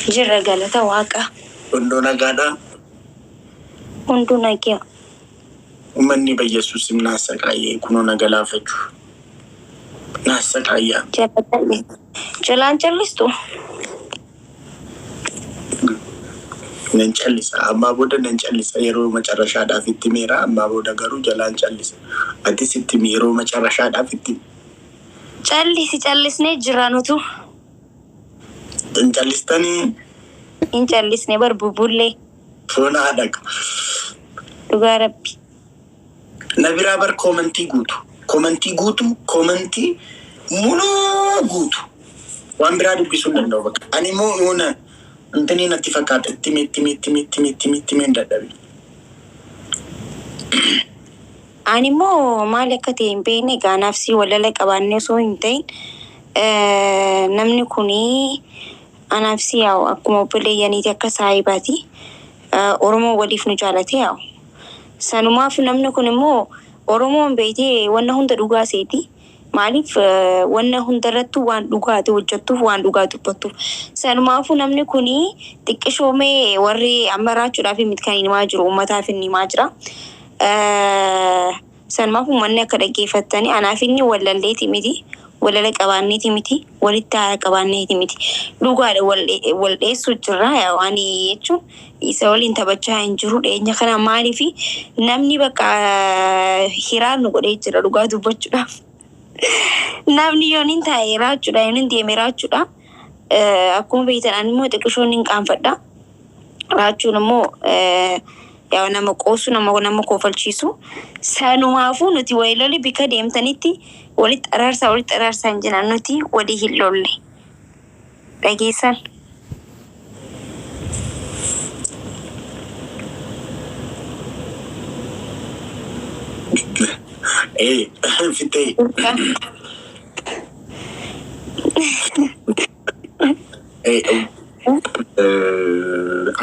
Jirra galata waaqa. Hunduu nagaadha. Hunduu nagaa. Uummanni Yesuus naasa qaayee kunoo nagalaafachuu. Naasa qaayaa. Jalaan callistu. Nan callisa. Amma booda nan callisa. Yeroo macarrashaadhaaf itti meera. Amma booda garuu jalaan callisa. Atis itti yeroo macarrashaadhaaf itti. Callisnee jira nutu. In callistanii. In callisnee barbubullee. Foon haadhaqa. Dhugaa Rabbi. Na biraa bar koomantii guutu. Koomantii munoo guutu. Waan biraa dubbisuu hin danda'u bakka. Ani immoo yoona intanii natti fakkaata itti dadhabe. Ani immoo maal akka ta'e hin beekne gaanaaf si walala qabaannee osoo hin ta'in namni kunii anaaf si yaa'u akkuma obboleeyyaniiti akka saahibaati. Oromoo waliif nu jaalate yaa'u. Sanumaaf namni kun immoo Oromoon beekee wanna hunda dhugaa seeti. Maaliif wanna hundarrattu waan dhugaati hojjettuuf waan dhugaa dubbattuuf. Sanumaafu namni kunii xiqqishoomee warri amma raachuudhaaf kan himaa jiru uummataaf inni himaa jira. Sanumaafu uummanni akka dhaggeeffattanii anaaf inni walalleeti miti. Walala qabaanneeti miti. Walitti haara qabaanneeti miti. Dhugaadha wal dheessu jirra waan jechuun isa waliin taphachaa hin jiru dhiyeenya kana maaliifi namni bakka hiraan nu godhee jira dhugaa dubbachuudhaaf. Namni yooniin taa'ee raachuudha yooniin deemee raachuudha. Akkuma beektan immoo xiqqishoon hin qaanfadha. Raachuun immoo yaa nama qoosu nama koofalchiisu. Sanumaafuu nuti wayilooli bika deemtanitti walitti araarsaa hin jiran nuti walii hin lolle. Dhageessan. Fitee.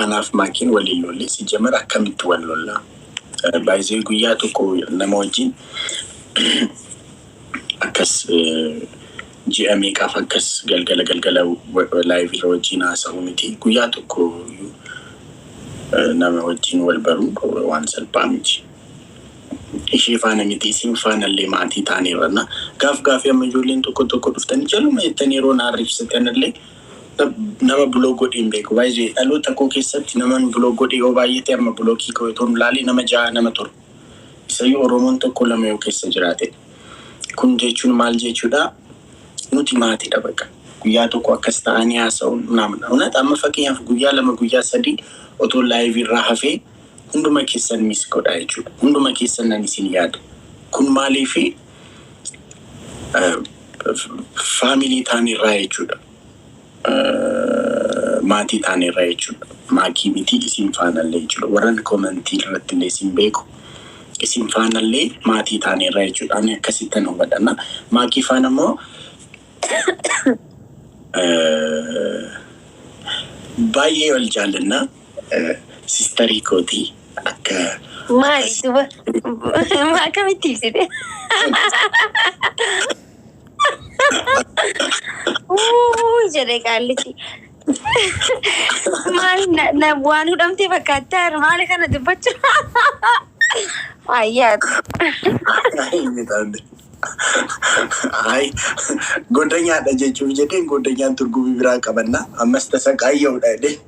Anaaf maakiin waliin lolle si jamara akkamitti wal lolla. Baay'ee guyyaa tokko nama wajjin akkas ji'a meeqaaf akkas galgala live irra wajjin haasa'u miti. Guyyaa tokko nama wajjin wal baruu waan salphaa miti. Ishee faana miti isin faana illee maatii taaneerranna. Gaaf amma ijoolleen tokko dhuftanii jaluma jettanii yeroo na arriibsatanillee nama buloo godheen beeku. Baay'ee dhaloota koo keessatti naman buloo godhee yoo baay'ate amma bulookii koo yoon laalee nama 6 nama 7. Isayyuu Oromoon tokko 2 yoo keessa jiraate. Kun jechuun maal jechuudha? Nuti maatiidha bakka. Guyyaa tokko akkas ta'anii haasa'uun namna. Uummat amma fakkeenyaaf guyyaa 2 guyyaa 3 otoo live irraa hafee hunduma keessan miss godhaa jechuudha. Hunduma keessan nan isin yaada. Kun maaliifi faamilii taanirraa jechuudha. Maatii taanirraa jechuudha. Maakii miti isin faanallee jechuudha. Warran koomantii irratti illee isin beeku. Isin faanallee maatii taanirraa jechuudha. Ani akkasittan hubadhanna. Maakii faana immoo baay'ee wal jaallanna. Sistarii kootii akka maali duba akkamitti ibsite? Jedhee qaallichi. Maali waan hudhamtee fakkaattaa maali kana dubbachuu? Ayyaatu. Ay, goddanyaadha jechuuf jedheen goddanyaan turgumii biraa qabanna. Ammas tasa qaayyaa'uudha jedhee.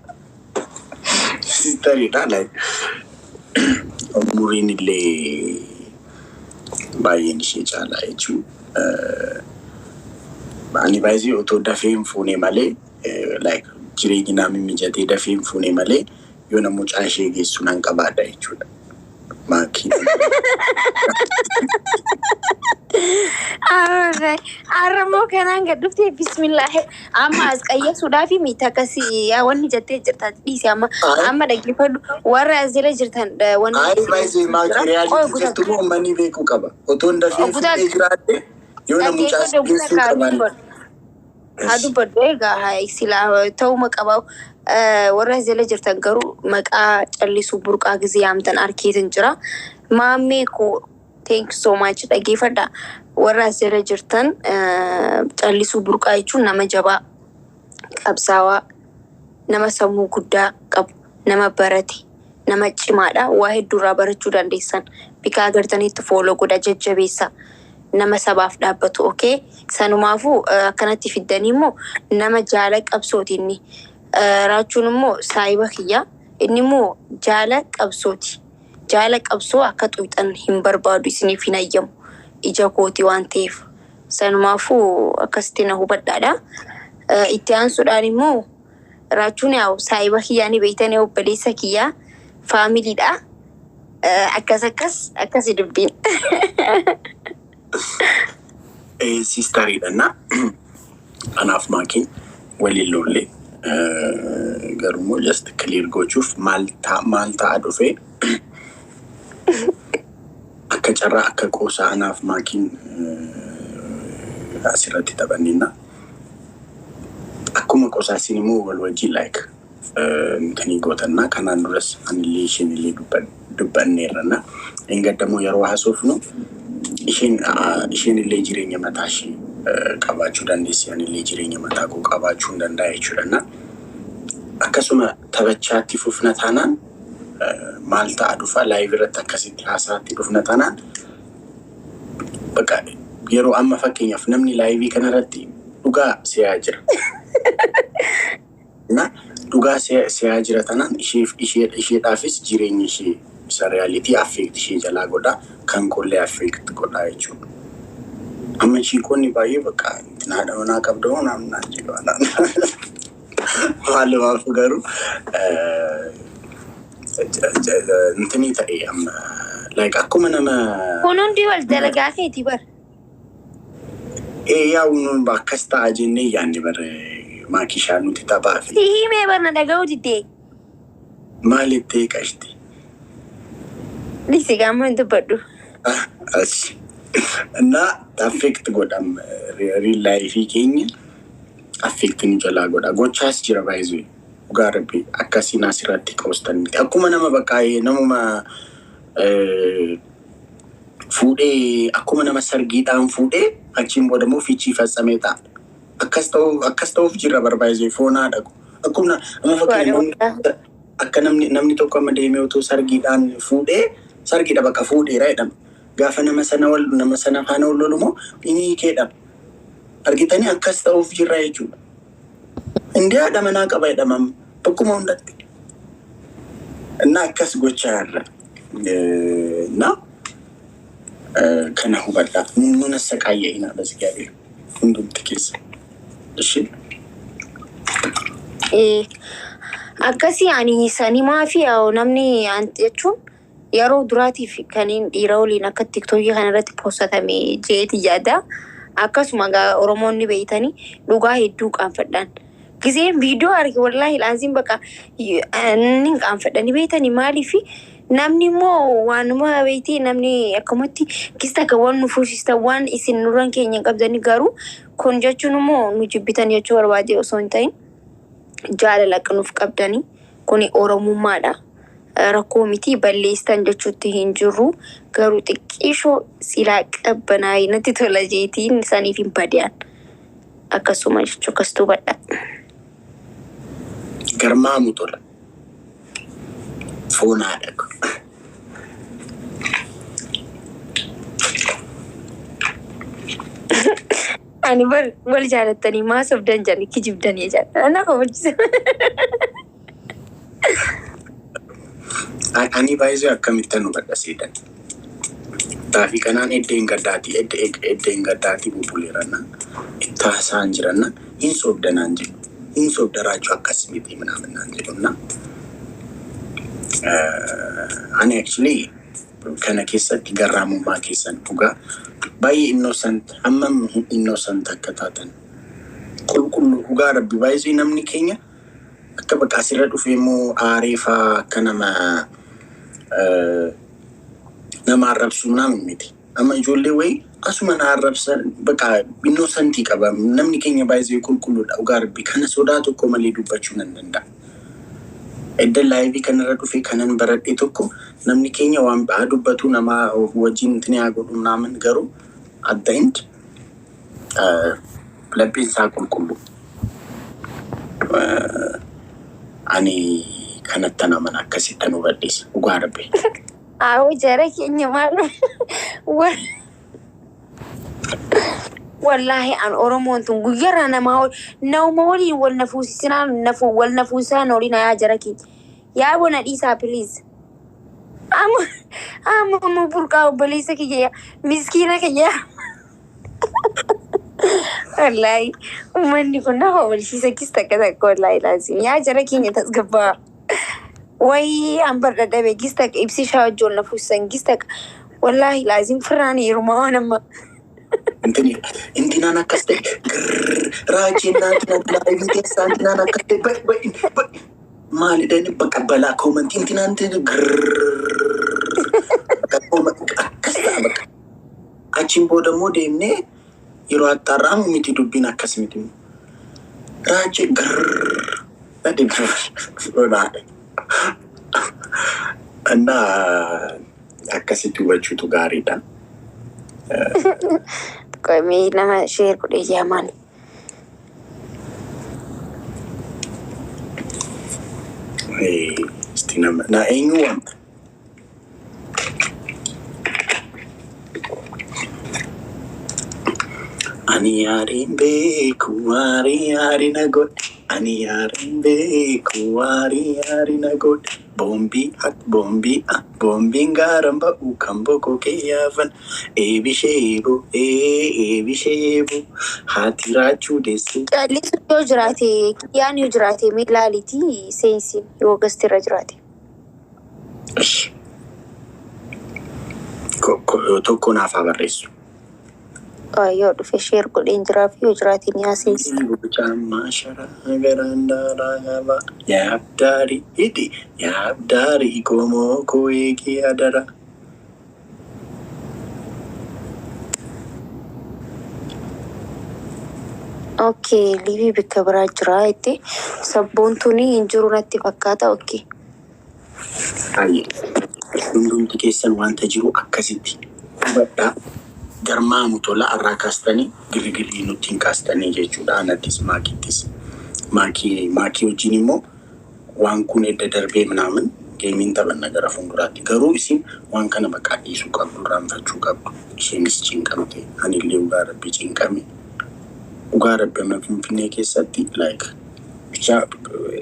Sistariidha like umuriin illee baay'een ishee caalaa jechuudha. Ani baay'ee otoo dafee hin fuune malee like jireenyi naami mijatee dafee hin fuune malee yoo na mucaa ishee geessu nan qabaadha jechuudha. Maakii. Arramoo kanaan gad dhuftee bismillah amma as qayyeessuudhaaf miti akkasii yaa wanni jettee jirta dhiisi amma dhaggeeffadhu warra as jala jirtan wanni. Ayi baay'ee maakii reaaliti jirtu moo uummanni beekuu qaba. Otoo hin dafee fuudhee jiraate yoo na mucaa geessuu qaban. Haa dubbadhu egaa silaa ta'uma qaba. Warra as jala jirtan garuu maqaa callisuu burqaa gisee yaamtan arkeetin jira. Maammee koo thank you so much dhaggeeffadha. Warra as jala jirtan callisuu burqaa jechuun nama jabaa qabsaawaa nama sammuu guddaa qabu, nama barate, nama cimaadha. Waa hedduurraa barachuu dandeessan. Bikaa agartanitti fooloo godha jajjabeessa. Nama sabaaf dhaabbatu, okay? Sanumaafuu akkanatti fiddanii immoo nama jaala qabsooti inni. Raachuun immoo saayiba kiyya. Inni immoo jaala qabsooti. Jaala qabsoo akka xuuxan hin barbaadu, isiniif hin ayyamu. Ija kooti waan ta'eef. Sanumaafuu akkasitti na hubadhaadha. Itti aansuudhaan immoo Raachuun yaa'u saayiba kiyyaa ni beektanii obboleessa kiyyaa faamiliidha. Akkasi dubbiin. Sistariidha na anaaf maakiin waliin lollee garuu just clear gochuuf maal ta'a dhufee akka carraa akka qoosaa anaaf maakiin asirratti taphanninna. Akkuma qosaasin immoo wal wajjin like kanii gootanna kanaan duras anillee isheenillee dubbanneerranna. Engaddamoo yeroo haasofnu isheenillee jireenya mataa ishee qabaachuu dandeessi, anillee jireenya mataa koo qabaachuu hin danda'a jechuudha. Akkasuma taphachaatti fufna taanaan maal ta'a dhufa live irratti akkasitti haasaatti dhufna taanaan bakka yeroo amma fakkeenyaaf namni live kanarratti dhugaa si'aa jira. Na dhugaa si'aa jira taanaan isheedhaafis jireenya ishee isa realitii affect ishee jalaa godha, kan kollee affect godha jechuudha. Amma shiikonni baay'ee bakka naadha manaa qabdoo naannaa jedhu maalumaaf garuu intini ta'e amma like akkuma nama kun hundi wal dalagaa keetii bar yaa'uun bakkas ta'a jennee yaanni bar maakishaa nuti taphaa fi himee barna dhaga'uu diddee maalitti qashti lisi gaammoo hin dubbadhu እና affect godham real life keenya affect ni jalaa godha gochaas jira baay'ee ugaarbi akkasiin asirratti qoostan miti akkuma nama bakkaa'ee namuma fuudhee akkuma nama sargiidhaan fuudhee achiin boodammoo fiichii fassamee ta'a akkas ta'uuf jira barbaayee foonaa dhaqu akkuma nama fakkeenya akka namni tokko amma deemee otoo sargiidhaan fuudhee sargiidha bakka fuudheera jedhama. Gaafa nama sana faana wal lolumoo inni keedha. Argitanii akkas ta'uuf jirra jechuudha. Indi haadha manaa qaba jedhamam bakkuma hundatti. እና akkas gochaa irra እና kana hubadha nuna saqaayina basgaabee hundumti keessa. Ishi akkasi ani sanimaa fi namni jechuun yeroo duraatiif kaniin dhiira waliin akka tiktokii kanarratti postatame jeeti yaada. Akkasuma Oromoonni beeytanii dhugaa hedduu qaanfadhaan. Giseen viidiyoo arge wallaahi laaziin bakka inni qaanfadhani beeytanii maaliif namni immoo waanuma beeytii namni akkamatti kista akka waan nu fuusistan waan isin nurran keenya qabdanii garuu kun jechuun immoo nu jibbitan jechuu barbaade osoo hin ta'in jaalala qanuuf qabdanii kuni Oromummaadha. Rakkoo miti balleessan jechuutti hin jirru garuu xiqqeeshoo silaa qabbanaa natti tola jeetiin saniif hin badiyaan akkasuma jechuu akkastuu badha. Garmaamu tola foonaa dhaqu. Ani wal jaalattanii maasoof danjanii kijibdanii jaalladha. Ana kabajisa. Ani baay'ee akkamittan hubadha seetan. Taafii kanaan eddeen gaddaati bubuleeranna. Itti haasaan jiranna. Hin soobdanaan jedhu. Hin soobdaraachuu akkas miti minaaminaan jedhunna. Ani actually kana keessatti garraamummaa keessan dhugaa baay'ee innocent hammam innocent akka taatan. Qulqulluu dhugaa rabbi baay'ee namni keenya akka bakka asirra dhufee immoo aareefaa akka nama arrabsu naam miti. Amma ijoollee wayii asuma na arrabsan bakka innocentii qaba. Namni keenya baay'ee qulqulluudha. Dhugaa rabbi kana sodaa tokko malee dubbachuu nan danda'a. Edda live kanarra dhufee kanan baradhe tokko namni keenya waan dubbatu nama wajjin tini haa godhu naaman garuu at the end labbiin isaa qulqullu. Ani kanatti nama akkasitti nu badhiisa. Dhugaa rabbi. Jara keenya maal wallahi an Oromoon tun guyyarraa nama waliin wal nafuusisinaan wal nafuusaa noolina yaa jara keenya. Yaa bona dhiisaa please. Amma burqaa obboleessa kiyya miskiina kiyya. Wallahi uummanni kun nama walsiisa kista takka wallahi laazim. Yaa jara keenya tasgabbaa. Wai an bar da dabe gista ibsi shawajjoon nafuusan gista wallahi laazim firaani yeruma waan amma. Inti naan akkas ta'e raajeen naanti keessaa inti naan akkas ta'e maalidhaan bakka balaa koomantii inti naan ta'e akkas ta'a bakka. Achiin booda immoo deemnee yeroo axxaarraamu miti dubbiin akkas miti. Raajee እና akkasitti hubachuutu gaariidha. Qoomii nama sheer godhee jaamaan. Isti nama na eenyu wanta. Ani yaariin beeku yaari na godhe. Ani yaariin beeku yaari na godhe. Bombiin gaaraan ba'u kan boqoo keeyyaafan eebisheebu haati raachuu deessu. Callisu yoo jiraate kiyyaan yoo jiraate miilaalitii seensiin yoo gastirra jiraate. Tokko naaf haa barreessu. Yoo dhufe sheer godheen jiraaf yoo jiraate ni haa seensi. Cammaa sharaa garaandaraa gaba yaabdaarii komoo koo eegee adara. Okay, liibii bakka biraa jira itti sabboontuuni hin jiru natti fakkaata. Okay. Hundumti keessan wanta jiru akkasitti hubadhaa. Garmaamu tola irraa kaastanii girigirrii nutti hin kaastanii jechuudha. Anattis maakittis maakii wajjin immoo waan kun edda darbee minaamin geemiin taphanna gara fuulduraatti. Garuu isin waan kana bakka dhiisuu qabdu, raanfachuu qabdu. Isheenis cinqamte, anillee dhugaa rabbi cinqame. Dhugaa rabbi amma Finfinnee keessatti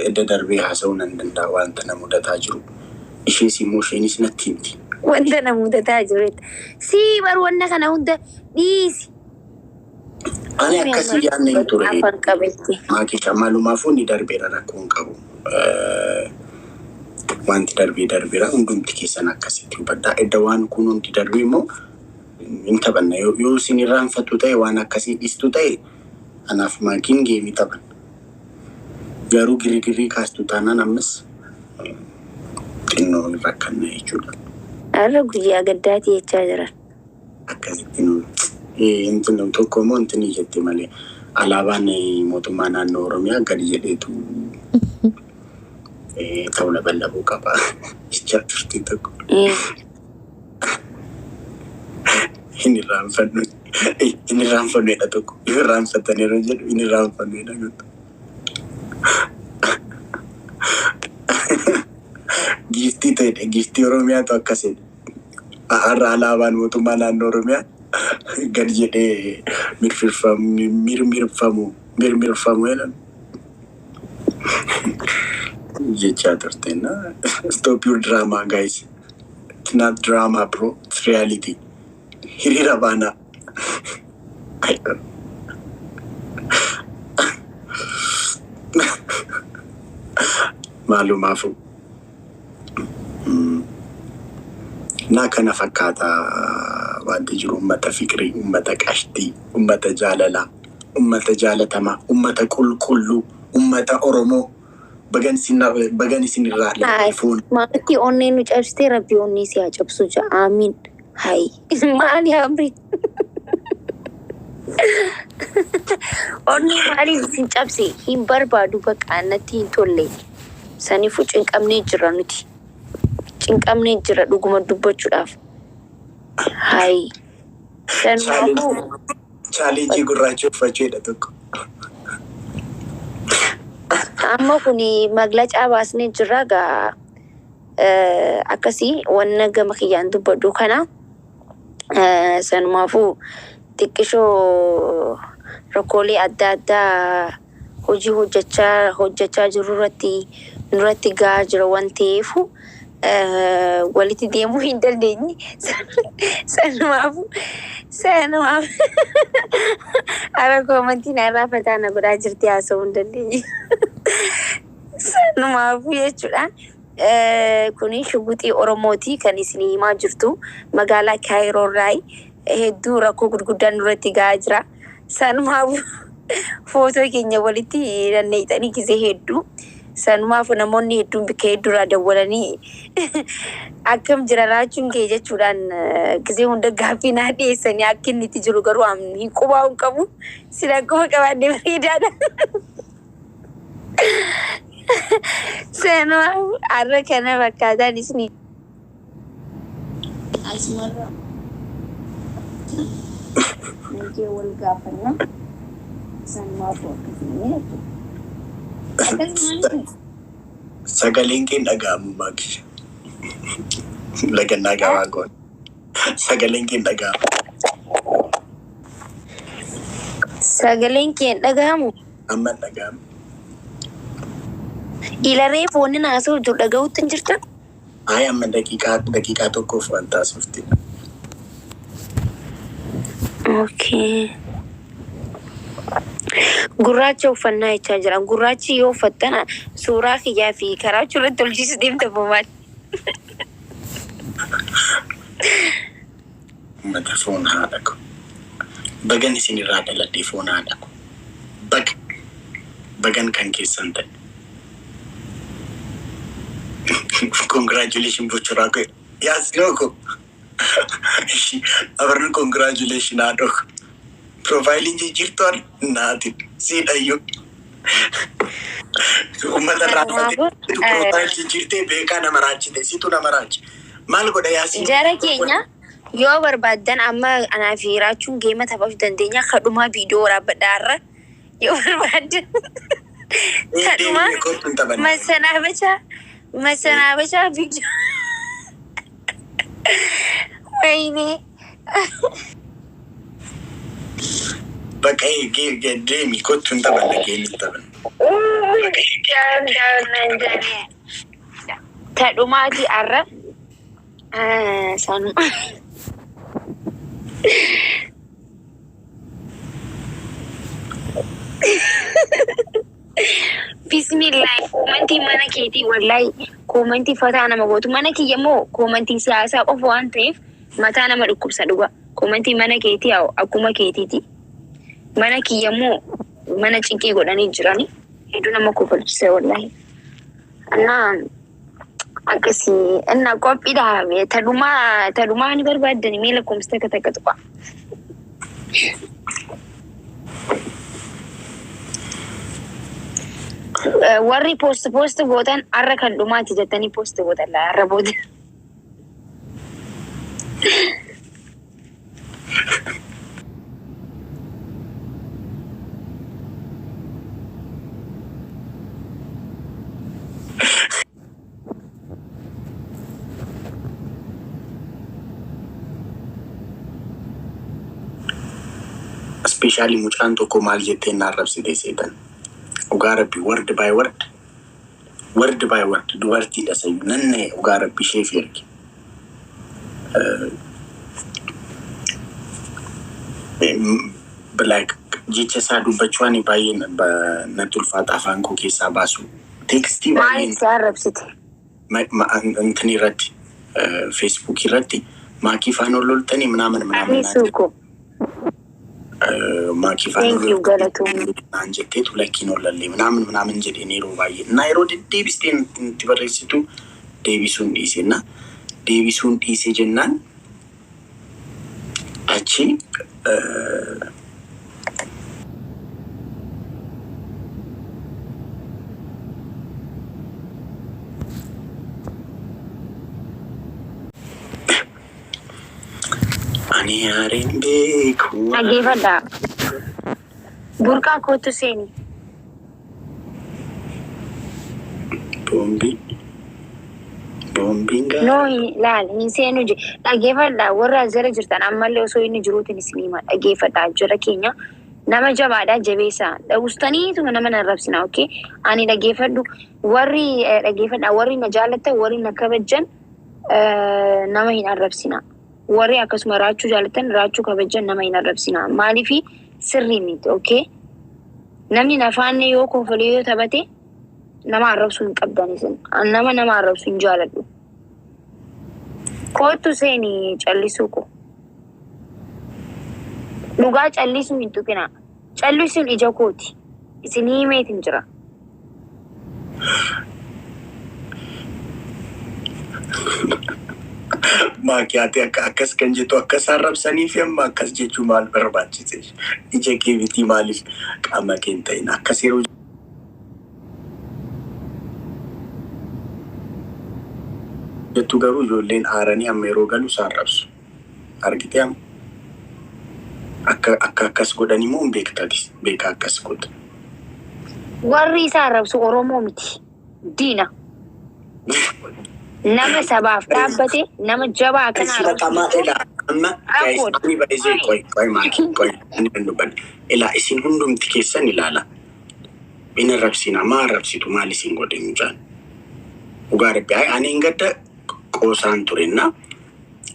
edda darbee haasa'uu nan danda'a wanta na mudataa jiru. Ishees immoo isheenis natti himti. Wanta na mudataa jireetta. Sii baru wanna kana hunda dhiisi. Ani akkasii yaadne hin ture. Afaan qabetti. Maakisha maalumaafuu ni darbeera rakkoon qabu. Wanti darbeera hundumti keessan akkasitti hubadhaa. Edda waan kun hundi darbee immoo hin taphanna. Yoo isin irraanfattu ta'e waan akkasii dhiistu ta'e anaaf maakiin geemii taphan. Garuu girigirrii kaastu taanaan ammas xinnoo hin rakkanna jechuudha. Arra guyyaa gaddaati jechaa jiran. Akkasitti nuti tokko immoo intini jette malee alaabaan mootummaa naannoo Oromiyaa gadi jedheetu ta'uu labal'abuu qaba. Jechaa turte tokko. Inni irraanfannuudha tokko. If irraanfataniiru jedhu inni irraanfannuudha gottu. Giiftii ta'edha. Giiftii Oromiyaatu akkasidha. Har'a alaabaan mootummaa naannoo Oromiyaa gadi jedhee mirmirfamu jedhan. Jechaa turteenna. Stop your drama, guys. It's not drama, bro. It's reality. Hiriira baanaa. Maalumaafuu. Naa kana fakkaata wanti jiru uummata fikirii, uummata qashtii, uummata jaalalaa, uummata jaalatamaa, uummata qulqulluu, uummata Oromoo bagan isin irraa lafeefuun. Maatii onneen nu cabsitee rabbi onnee si haa cabsu jaa. Amiin. Hai. Maali hamri? Onnee maaliif isin cabse hin barbaadu bakka natti hin tolle. Saniifuu cinqamnee jira nuti. Cinqamnee jira dhuguma dubbachuudhaaf. Hai. Challenge gurraacha uffachuudha tokko. amma kuni maglacaa baasnee jirra gaa akkasii wanna gama kiyyaan dubbadhu kana sanumaafuu xiqqishoo rakkoolee adda addaa hojii hojjechaa jiru nurratti gahaa jira waan ta'eefu walitti deemuu hin dandeenye. Sanumaafuu ara koomantiin irraa fataana godhaa jirti haasa'uu hin dandeenye. Sanumaafuu jechuudha. Kuni shuguxii Oromooti kan isin himaa jirtu magaalaa Kaayiroorraa hedduu rakkoo gurguddaan nurratti gahaa jira. Sanumaafuu footoo keenya walitti dandeettanii gisee hedduu sanumaafuu namoonni hedduun bakka hedduurraa dawwalanii akkam jira laachuun kee jechuudhaan gisee hunda gaaffii naa dhiyeessanii akka inni itti jiru garuu hin qubaa hin qabu sila akkuma qabaannee bareedaadha. Sanumaafuu har'a kana fakkaataan isin asumarra nagee wal gaafannaa. Sagaleen keen dhaga'amu maaki. Lagannaa gaawaa goon. Sagaleen keen dhaga'amu. Sagaleen keen dhaga'amu. Amma dhaga'amu. Ilaree foonni naasoo jiru dhaga'uutti hin jirta? Ay amma daqiiqaa tokkoof waan taasifti. Okay. Gurraacha uffannaa jechaa jira. Gurraachi yoo uffattan suuraa kiyyaa fi karaa irratti tolchiisu deemta maal? Mata foon haadha ko. Bagan isinirraa dhaladhee foon haadha ko. Bagan kan keessan ta'e. Congratulations bochuraa ko. Yaas loko. Abarnu congratulations haadha ko. Profiling jijjiirtuun naati siidhayyuu. Uummata irraa profile jijjiirtee beekaa nama raachite situ nama raachi. Maal godha yaasiin? Jara keenya yoo barbaaddan amma anaa fi raachuun geema taphachuu dandeenya. Kadhumaa viidiyoo waraabadhaarra yoo barbaaddan. Kadhumaa masanaabachaa viidiyoo. Wayinee. Bakka deemi kottu hin taphanne geemi hin taphanne. Kadhumaati har'a sanuma. Bismillah koomantii mana keetii wallahi koomantii fataa nama gootu mana kiyya immoo koomantii siyaasaa qofa waan ta'eef mataa nama dhukkubsa dhuga. Koomantii mana keetii akkuma keetiiti. Mana kiyya immoo mana cinqii godhanii jirani. Hedduu nama kofalchise wallahi. Annaa akkasii innaa qophiidha. Tadhumaa ni barbaaddani mee lakkoofsa takka tuqa. Warri post gootan har'a kan dhumaati jettanii post gootan laa har'a booda. Especially mucaan tokko maal jettee naarrabsite seetan. Dhugaa rabbi word by word dubartiidha sayyu nanne dhugaa rabbi ishee fi erge. Like jecha isaa dubbachuun baay'ee natti ulfaata afaan koo keessaa baasu. Tekstii baay'ee maal arrabsite? Intini irratti Facebook irratti maakii faan loltanii ምናምን Thank you galatoomi. Anjetteetu lakkiin ollalle ምናምን jedhee yeroo baay'ee እና yeroo deddeebistee itti barreessitu deebisuun dhiisena deebisuun dhiisee jennaan achi ani yaaren beeku dhageeffadhaa burqaa kootu seeni Boombi. Boombiin No, laal hin seenu je. Dhaggeeffadha warra zara jirtan ammallee osoo inni jiruutiin isinii hima. Dhaggeeffadha jara keenya nama jabaadha jabeessa. Dhagustaniitu nama na rabsina, okay? Ani dhaggeeffadhu warri dhaggeeffadha warri na jaalatan warri na kabajjan nama hin arrabsina. Warri akkasuma raachuu jaalatan raachuu kabajjan nama hin arrabsina. Maaliifi sirrii miti, okay? Namni nafaanne yoo kofolee yoo taphate nama arrabsuu hin qabdan isin. Nama arrabsuu hin jaaladhu. Kootu seeni callisuu ko. Dhugaa callisuu hin tuqina. Callisuun ija kooti. Isinii himeetiin jira. Maakiyaati akkas kan jettu akkas arrabsaniif amma akkas jechuu maal barbaachise? Ija kee miti maaliif qaama kee hin ta'in akkas yeroo jettu garuu ijoolleen aaranii amma yeroo galu isaan rabsu. Argite amma akka akkas godhan immoo hin beektatis beeka akkas godha. Warri isaa arrabsu Oromoo miti. Diina. Nama sabaaf dhaabbate nama jabaa kana amma ni baay'ee ila isin hundumti keessan ilaala. Bina rabsina maa rabsitu maal isin godhe mucaan. Dhugaa rabbi ani hin gadda qoosaan turenna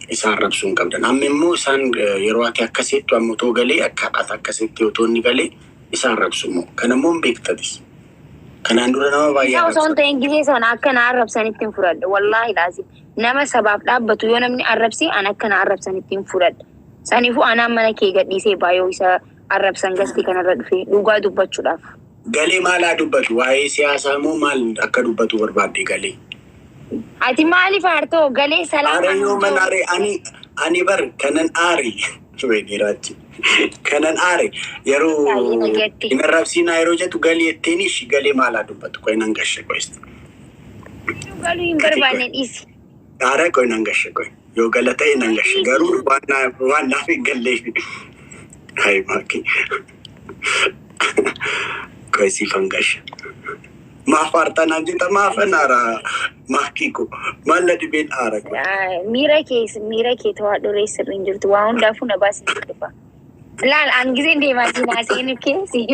isaan rabsuun qabdan. Amma immoo isaan yeroo ati akkasitti amma otoo galee akkasitti otoo inni galee isaan rabsumoo kanammoo hin beektatis. Kanaan dura nama baay'ee arrabsa. Osoo ta'in gisee sana akkana arrabsanitti hin fudhadha. Wallaahi laazim. Nama sabaaf dhaabbatu yoo namni arrabse an akkana arrabsanitti hin fudhadha. Saniifuu anaan mana kee gadhiisee baay'oo isa arrabsan gastii kanarra dhufee dhugaa dubbachuudhaaf. Galee maalaa dubbatu? Waa'ee siyaasaa moo maal akka dubbatu barbaadde galee? Ati maaliif aartoo galee salaamaa? Aare yoo manaare ani bar kanan aare. Weedirachi. Kanan aare yeroo in rabsina yeroo jettu galee etteenish galee maalaa dubbatu koy nan gashe koysti. Galuu hin barbaanne dhiisi. Aare koy nan gashe koy. Yoo galatee nan gashe garuu waan naaf hin galle. Hai maki. Koy si fangashe. Maafartanaan jita maafanara maakiko malla dibeen aara koy. Miira kee tawaa dhoree sirriin jirtu waa hundaafuu na baasin dhufa. Laal an giseen deemaa siinaa seenu keessi.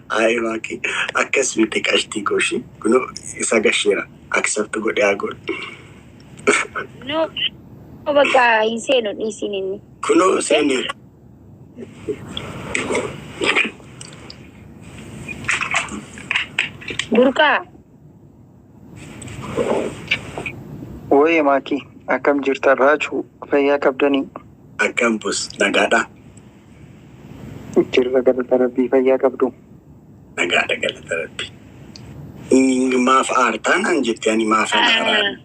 Ai maki akkas miti qashtii goshi kuno isa gasheera accept godhe agol. No bakka hin seenu dhiisin inni. Kuno seeni. Burqa. Oye maki akkam jirta raachuu fayyaa qabdanii. Akkam bus nagaadha. Jirra galata rabbii fayyaa qabdu. Nagaadha galata rabbii. Maaf aartaan an jetti ani maaf aartaan.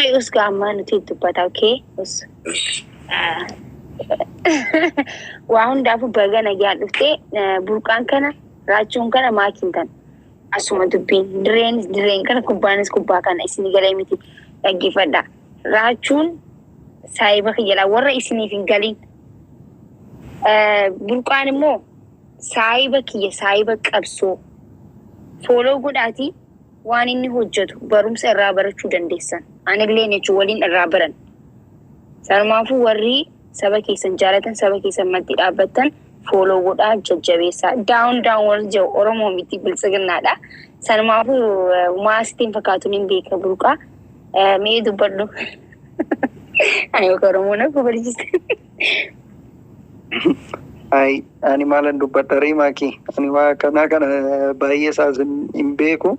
Qoy uska amma nuti dubbata okay? Us. Waa hundaafu baga nagaa dhuftee burqaan kana raachuun kana maakiin kana. Asuma dubbiin direen kana kubbaanis kubbaa kana isin galee miti dhaggeeffadha. Raachuun saayiba kiyala warra isiniif hin galin. Burqaan immoo saayiba kiyya saayiba qabsoo. Fooloo godhaati waan inni hojjetu barumsa irraa barachuu dandeessan. Anillee jechuun waliin irraa baran. Sanumaafuu warri saba keessan jaalatan saba keessan maddi dhaabbattan fooloo godhaa jajjabeessaa. Down wal jiru Oromoo miti biltsiginnaadha. Sanumaafuu maastiin fakkaatuun hin beeka burqaa. Mee dubbadhu. Ani akka Oromoo na kubarjiste. Ai ani maalan dubbadha rimaaki. Ani waa kana baay'ee isaas hin beeku.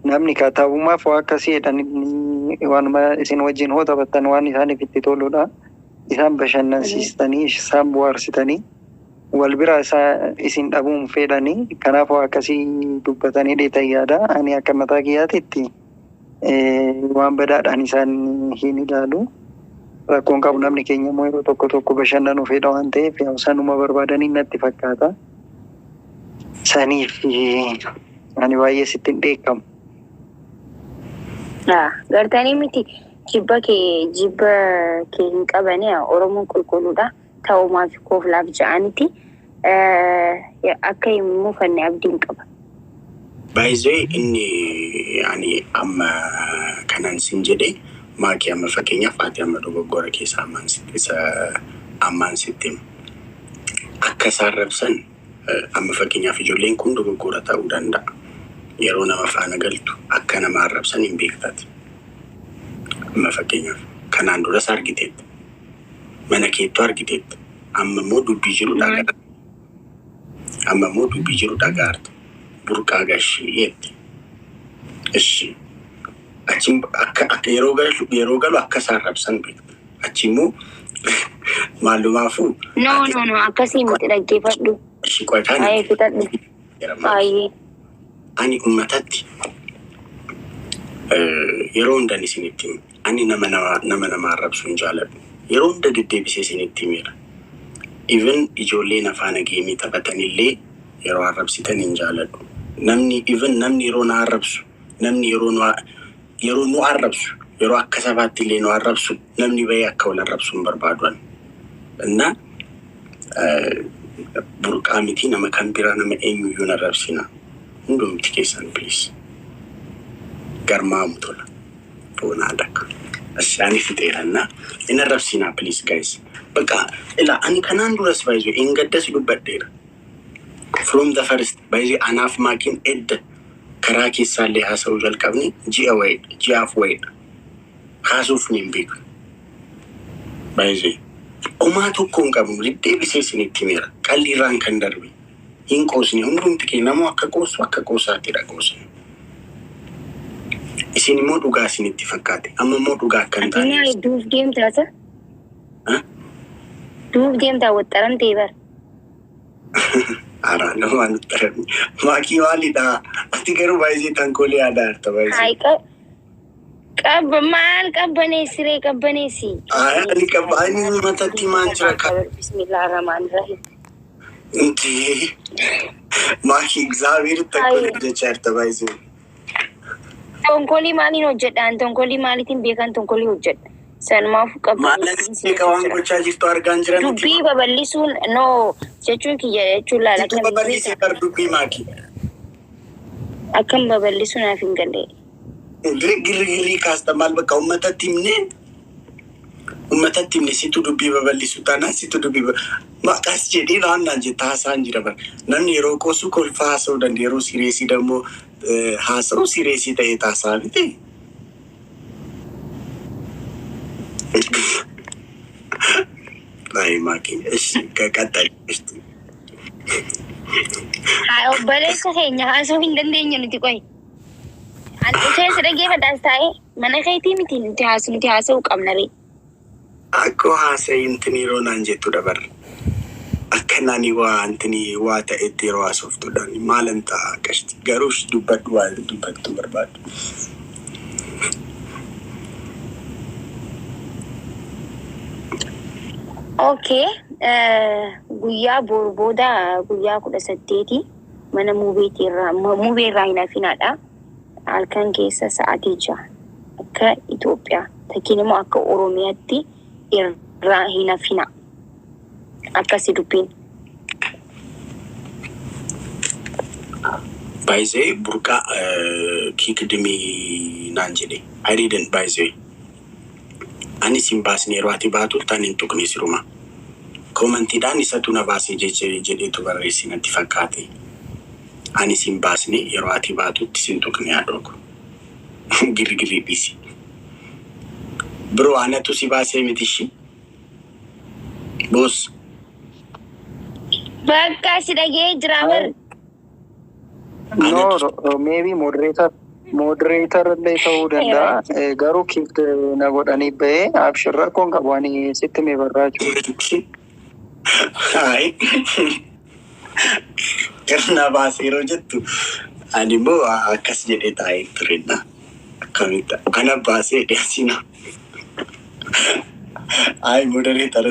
Namni kataabummaaf waa akkasii jedhanii waan isin wajjin hoo taphattan waan isaaniif itti toludha. Isaan bashannansiistanii isaan bohaarsitanii wal bira isin dhabuun fedhanii kanaaf waa akkasii dubbatanii dheetan yaada. Ani akka mataa kiyyaatitti waan badaadhaan isaan hin ilaalu. Rakkoon qabu namni keenya immoo yeroo tokko bashannanuu fedha waan ta'eef sanuma barbaadanii natti fakkaata. Saniif ani baay'ee sitti hin dheekkamu. Gartanii miti jibba kee hin qabane Oromoon qulqulluudha. Ta'umaaf koof laaf ja'aniti akka hin muufanne abdiin qaba. بايزي إني يعني أما كان سنجدي ما كي أما فكينيا فاتي أما دوغو غورا كيسا أمان ستيم أكسار ربسن أما فكينيا في جولين كون دوغو غورا تاودان دا يرونا مفانا قلتو أكنا ما ربسن إمبيكتات أما فكينيا كان عنده رس أرجيتيت مانا كيتو أرجيتيت أما مودو بيجرو داغار أما مودو بيجرو داغارت burqaa gashiyetti ishi achim akka yeroo galu akka sarrabsan beekta achimmoo maalumaafuu no akkasii miti dhaggeeffadhu ishi qoytaan ayee fixadhu ayee ani ummatatti yeroo hundan isinitti ani nama arrabsu hin jaaladhu yeroo hunda deddeebisee isinitti himera even ijoolleen afaan geemii taphatanillee yeroo arrabsitan hin jaaladhu namni yeroo na arrabsu namni yeroo nu arrabsu yeroo akka sabaatti illee nu arrabsu namni bayee akka wal arrabsu hin barbaaduan እና burqaa miti nama kan biraa nama eenyuyyuu na arrabsina hundumti keessan please garmaamu tola foonaa dakka ashaani fixeeranna hin arrabsina please guys baka ila ani kanaan duras baay'ee ingaddas dubbadheera from the first baay'ee anaaf maakin edda karaa keessaallee haasa'uu jalqabni ji'aaf wayidha haasuuf ni hin beeku baay'ee umaa tokkoon qabu deddeebisee isinitti himeera qalliirraan kan darbe hin qoosne hundumti kennamoo akka qoosaatti qoosne isin immoo dhugaa isinitti fakkaate amma immoo dhugaa akkan taane duuf deemtaasa duuf deemtaa waxxaramtee bar arana waan tarami maakii waalidha ati garuu baay'ee tankolee aadaa harta baay'ee maal qabbaneessi ani qabbaani matatti maan jira ka bismillahirrahmanirrahim inti maakii እግዚአብሔር tankolee jecha harta baay'ee tonkolii maaliin hojjedhaan tonkolii maaliitiin beekan tonkolii hojjedha sanumaaf qabbaneessi waan gochaa jirtu argaan jiran dubbii babal'isuun no jechuun kiyya jechuun laala kan babal'isee kar dubbii maakii akkam babal'isuunaaf hin galle Giri kaasta maal bakka ummatatti himne situ dubbii babal'isu taanaan situ dubbii maqaas jedhee naannaan jetta haasaan jira bar namni yeroo qoosu kolfaa haasa'uu danda'e yeroo sireesii dammoo haasa'uu sireesii ta'ee taasaa miti. Baay'ee maakiin ishi qaqqaxxalli. haa obboleessa keenya haasa'uu hin dandeenye nuti qoy. Isheen sadaqee fadhaas taa'ee mana keetii miti nuti haasa'uu qabna ree. Akkoo haasa'intiin yeroo naan jettudha barra. Akka naani waa ta'etti yeroo haasoftuudhaan maalan ta'a qashti garuush dubbadhu waa dubbatu barbaadu. Okay, guyyaa booda guyyaa 18 mana muubeerraa hin hafinaadha. Halkan keessa sa'aatii 6 akka Itoophiyaa takkiin immoo akka Oromiyaatti irraa hin hafina akkasi dubbiin. Baay'ee burqaa kiikidimii naan jedhe I didn't baay'ee ani sin baasne yeroo ati baatu tan hin tuqne siruma koomentiidhaan isatu na baasee jedheetu barreessi natti fakkaate. Ani sin baasne yeroo ati baatutti sin tuqne adooko girgirri dhisi bro anatu si baasee mitishi boss bakka si dhagee jira bar no maybe moderator illee ta'uu danda'a garuu kift na godhanii bahee abshirra koon qabu ani sitti mee barraachuu hai karna baasee yeroo jettu ani immoo akkas jedhee taa'ee turedha akkamitti kana baasee dhiyaasina ai moderator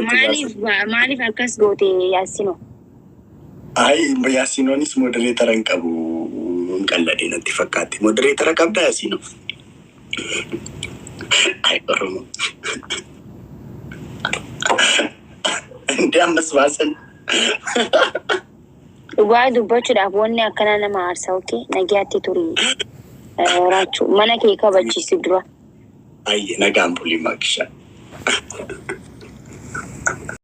maaliif akkas goote yaasino ai yaasinonis moderator hin qabu qalladee natti fakkaate moderator qabda yaasino ai oromo ndi ammas baasan Dhugaa dubbachuudhaaf wanni akkana nama aarsa okay nagaatti turi raachuu mana kee kabachiisi dura. Ayye nagaan bulii makisha.